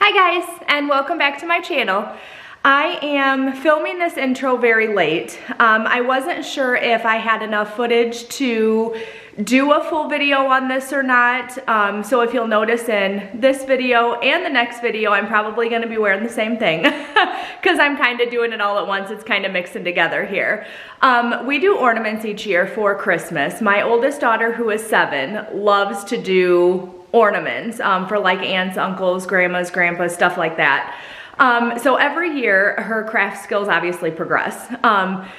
Hi guys, and welcome back to my channel. I am filming this intro very late. I wasn't sure if I had enough footage to do a full video on this or not. So if you'll notice in this video and the next video, I'm probably gonna be wearing the same thing because I'm kind of doing it all at once. It's kind of mixing together here. We do ornaments each year for Christmas. My oldest daughter, who is 7, loves to do ornaments for like aunts, uncles, grandmas, grandpas, stuff like that. So every year her craft skills obviously progress.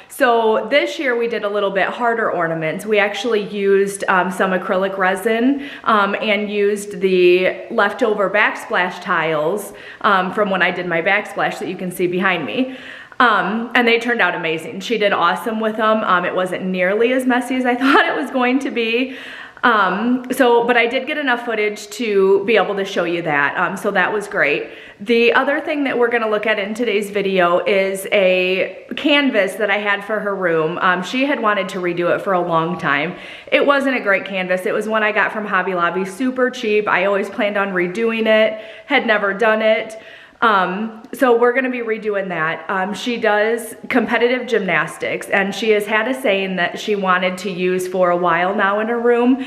So this year we did a little bit harder ornaments. We actually used some acrylic resin and used the leftover backsplash tiles from when I did my backsplash that you can see behind me. And they turned out amazing. She did awesome with them. It wasn't nearly as messy as I thought it was going to be. But I did get enough footage to be able to show you that, so that was great. The other thing that we're gonna look at in today's video is a canvas that I had for her room. She had wanted to redo it for a long time. It wasn't a great canvas. It was one I got from Hobby Lobby, super cheap. I always planned on redoing it, had never done it. So we're gonna be redoing that. She does competitive gymnastics, and she has had a saying that she wanted to use for a while now in her room.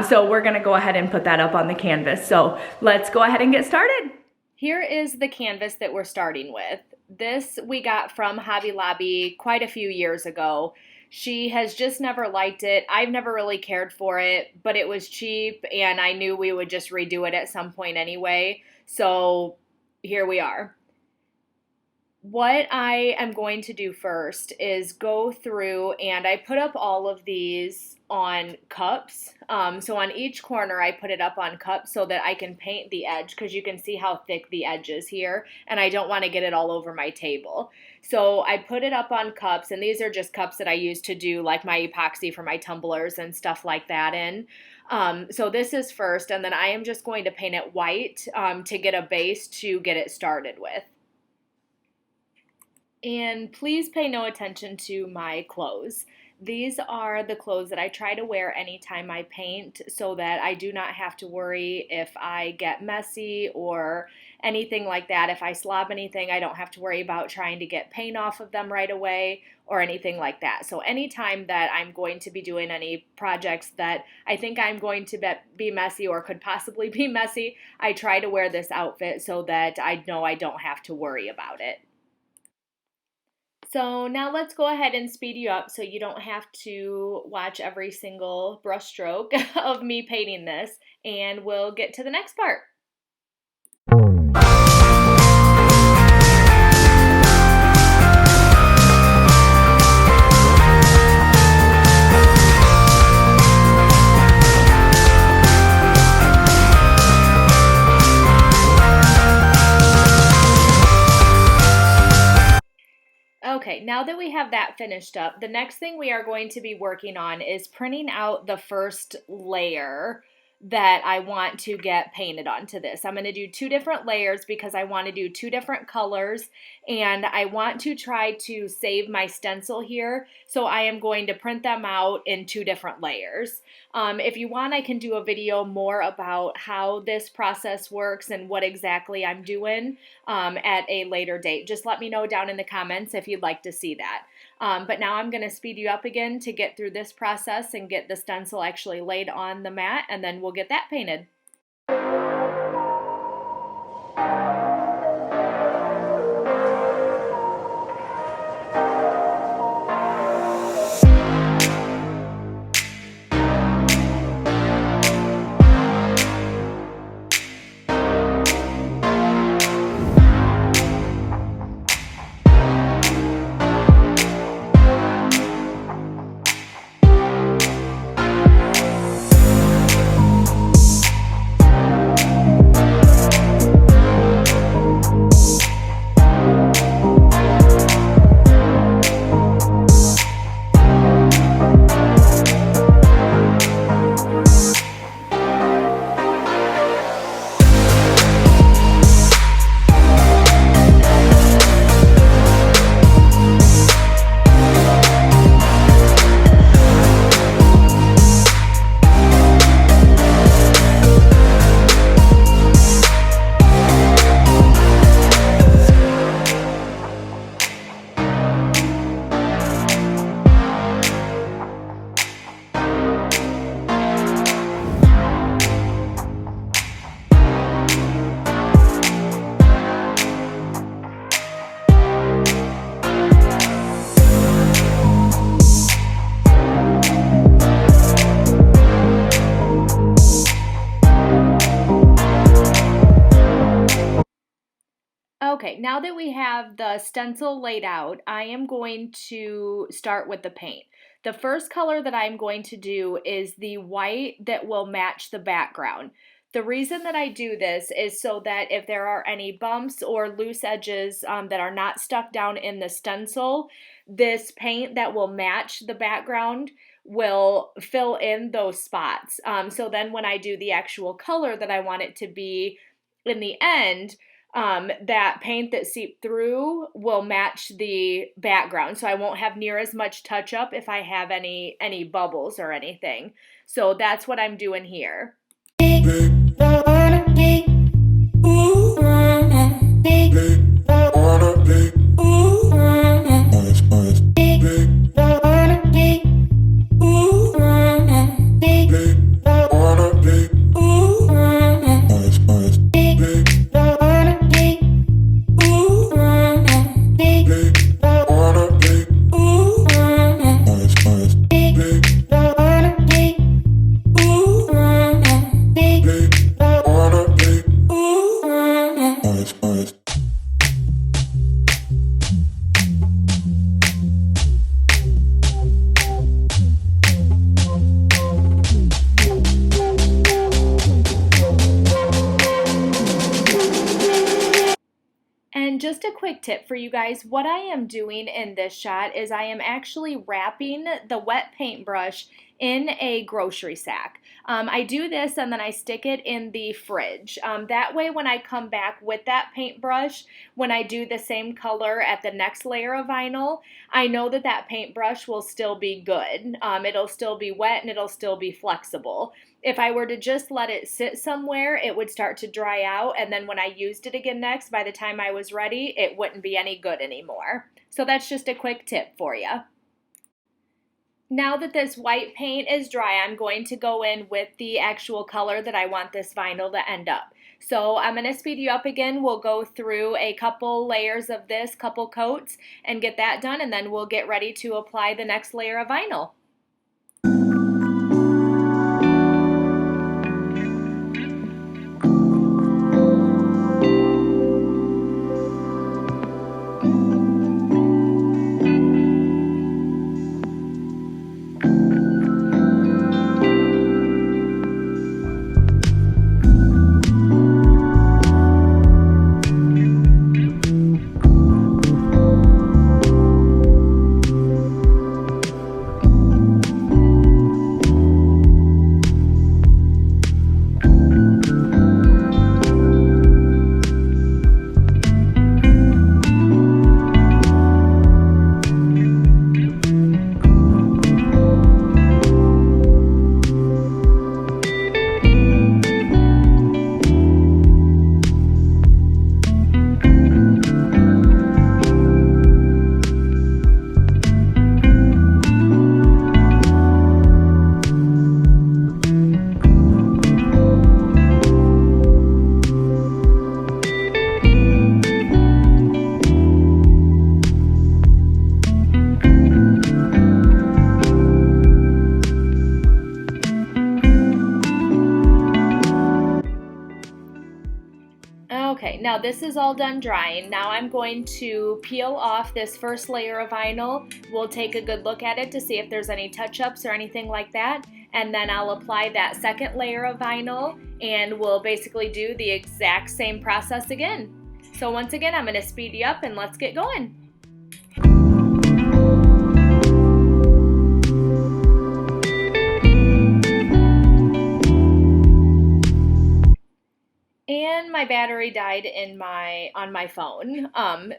So we're gonna go ahead and put that up on the canvas. So let's go ahead and get started. Here is the canvas that we're starting with. This we got from Hobby Lobby quite a few years ago. She has just never liked it. I've never really cared for it, but it was cheap and I knew we would just redo it at some point anyway. So here we are. What I am going to do first is go through, and I put up all of these on cups. So on each corner I put it up on cups so that I can paint the edge, because you can see how thick the edge is here and I don't want to get it all over my table. So I put it up on cups, and these are just cups that I use to do like my epoxy for my tumblers and stuff like that in. So this is first, and then I am just going to paint it white to get a base to get it started with. And please pay no attention to my clothes. These are the clothes that I try to wear anytime I paint so that I do not have to worry if I get messy or anything like that. If I slob anything, I don't have to worry about trying to get paint off of them right away or anything like that. So anytime that I'm going to be doing any projects that I think I'm going to be messy or could possibly be messy, I try to wear this outfit so that I know I don't have to worry about it. So now let's go ahead and speed you up so you don't have to watch every single brush stroke of me painting this, and we'll get to the next part. Okay, now that we have that finished up, the next thing we are going to be working on is printing out the first layer that I want to get painted onto this. I'm going to do 2 different layers because I want to do 2 different colors, and I want to try to save my stencil here, so I am going to print them out in 2 different layers. If you want, I can do a video more about how this process works and what exactly I'm doing at a later date. Just let me know down in the comments if you'd like to see that. But now I'm going to speed you up again to get through this process and get the stencil actually laid on the mat, and then we'll get that painted. Okay, now that we have the stencil laid out, I am going to start with the paint. The first color that I'm going to do is the white that will match the background. The reason that I do this is so that if there are any bumps or loose edges that are not stuck down in the stencil, this paint that will match the background will fill in those spots. So then when I do the actual color that I want it to be in the end, that paint that seeped through will match the background, so I won't have near as much touch up if I have any bubbles or anything. So that's what I'm doing here. And just a quick tip for you guys, what I am doing in this shot is I am actually wrapping the wet paintbrush in a grocery sack. I do this and then I stick it in the fridge. That way when I come back with that paintbrush, when I do the same color at the next layer of vinyl, I know that that paintbrush will still be good. It'll still be wet and it'll still be flexible. If I were to just let it sit somewhere, it would start to dry out, and then when I used it again next, by the time I was ready, it wouldn't be any good anymore. So that's just a quick tip for you. Now that this white paint is dry, I'm going to go in with the actual color that I want this vinyl to end up. So I'm going to speed you up again. We'll go through a couple layers of this, couple coats, and get that done, and then we'll get ready to apply the next layer of vinyl. Okay, now this is all done drying. Now I'm going to peel off this first layer of vinyl. We'll take a good look at it to see if there's any touch-ups or anything like that. And then I'll apply that second layer of vinyl and we'll basically do the exact same process again. So once again, I'm going to speed you up and let's get going. And my battery died on my phone,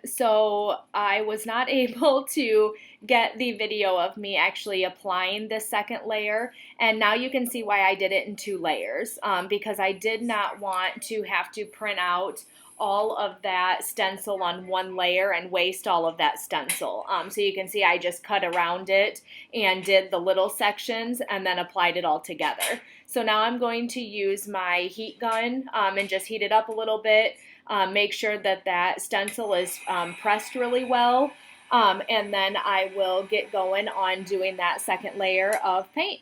so I was not able to get the video of me actually applying this second layer. And now you can see why I did it in 2 layers, because I did not want to have to print out all of that stencil on one layer and waste all of that stencil. So you can see I just cut around it and did the little sections and then applied it all together. So now I'm going to use my heat gun and just heat it up a little bit, make sure that that stencil is pressed really well, and then I will get going on doing that second layer of paint.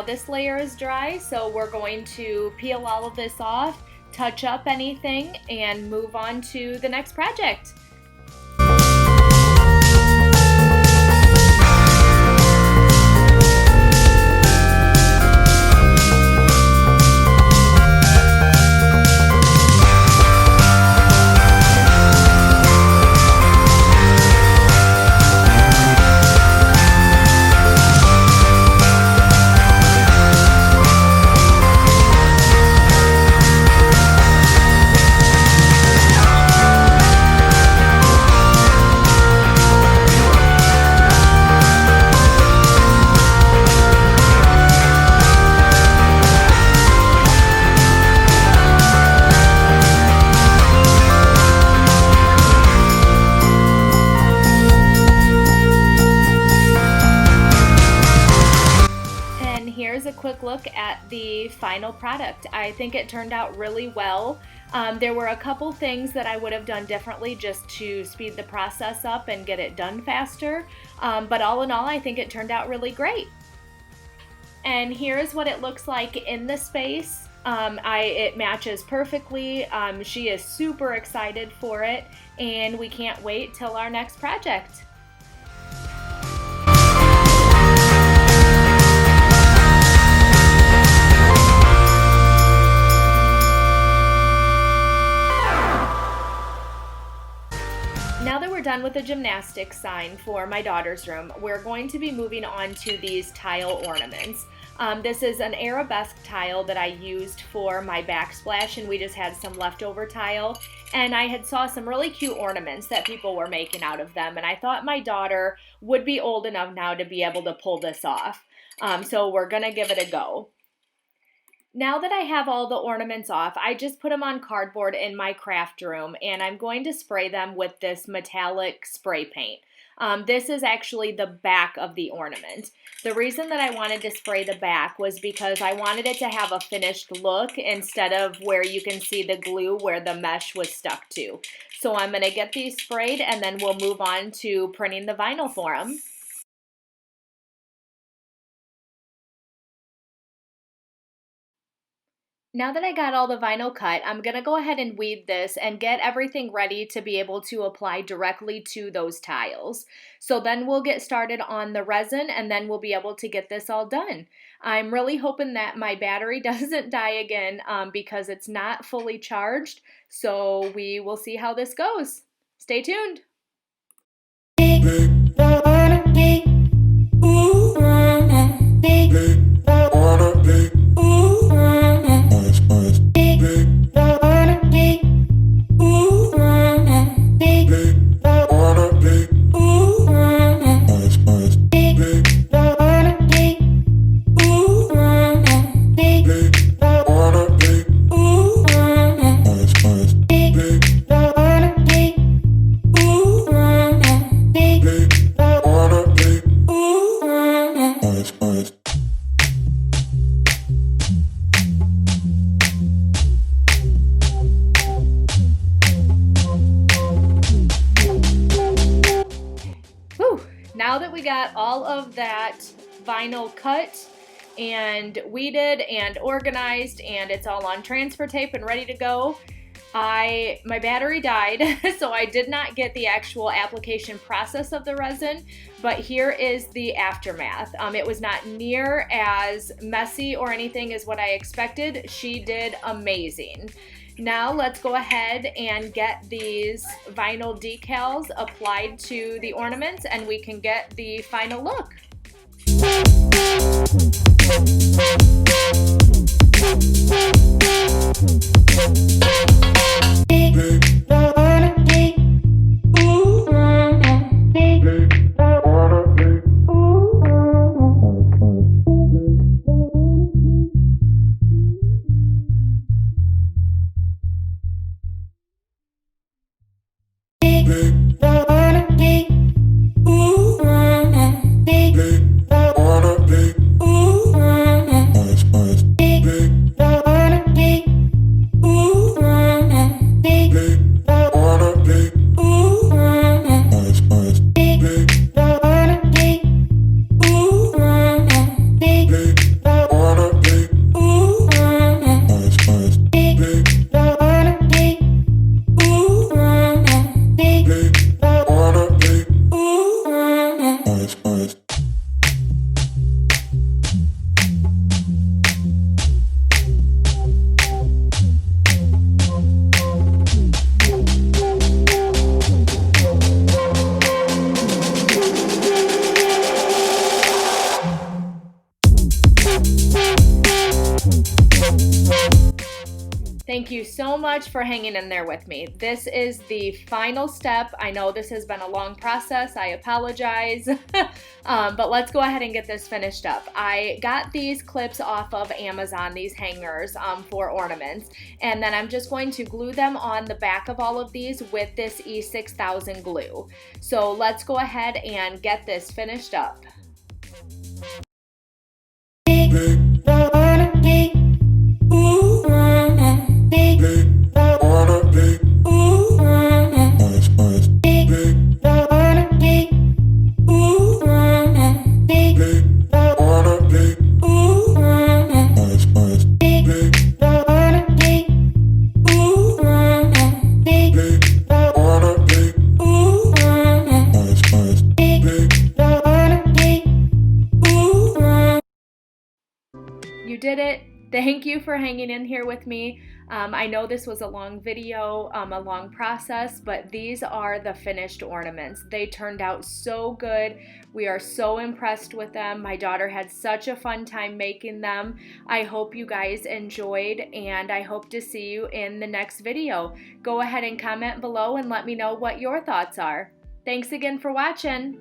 this layer is dry, so we're going to peel all of this off, touch up anything, and move on to the next project. Here's a quick look at the final product. I think it turned out really well. There were a couple things that I would have done differently just to speed the process up and get it done faster, but all in all, I think it turned out really great. And here's what it looks like in the space. It matches perfectly. She is super excited for it, and we can't wait till our next project. Now that we're done with the gymnastics sign for my daughter's room, we're going to be moving on to these tile ornaments. This is an Arabesque tile that I used for my backsplash, and we just had some leftover tile, and I had saw some really cute ornaments that people were making out of them, and I thought my daughter would be old enough now to be able to pull this off. So we're gonna give it a go. Now that I have all the ornaments off, I just put them on cardboard in my craft room, and I'm going to spray them with this metallic spray paint. This is actually the back of the ornament. The reason that I wanted to spray the back was because I wanted it to have a finished look instead of where you can see the glue where the mesh was stuck to. So I'm going to get these sprayed, and then we'll move on to printing the vinyl for them. Now that I got all the vinyl cut, I'm going to go ahead and weed this and get everything ready to be able to apply directly to those tiles. So then we'll get started on the resin, and then we'll be able to get this all done. I'm really hoping that my battery doesn't die again because it's not fully charged. So we will see how this goes. Stay tuned. Now that we got all of that vinyl cut and weeded and organized, and it's all on transfer tape and ready to go, my battery died, so I did not get the actual application process of the resin, but here is the aftermath. It was not near as messy or anything as what I expected. She did amazing. Now let's go ahead and get these vinyl decals applied to the ornaments, and we can get the final look. Thank you so much for hanging in there with me. This is the final step. I know this has been a long process. I apologize. But let's go ahead and get this finished up. I got these clips off of Amazon, these hangers for ornaments, and then I'm just going to glue them on the back of all of these with this E6000 glue. So let's go ahead and get this finished up. You did it. Thank you for hanging in here with me. I know this was a long video, a long process, but these are the finished ornaments. They turned out so good. We are so impressed with them. My daughter had such a fun time making them. I hope you guys enjoyed, and I hope to see you in the next video. Go ahead and comment below and let me know what your thoughts are. Thanks again for watching.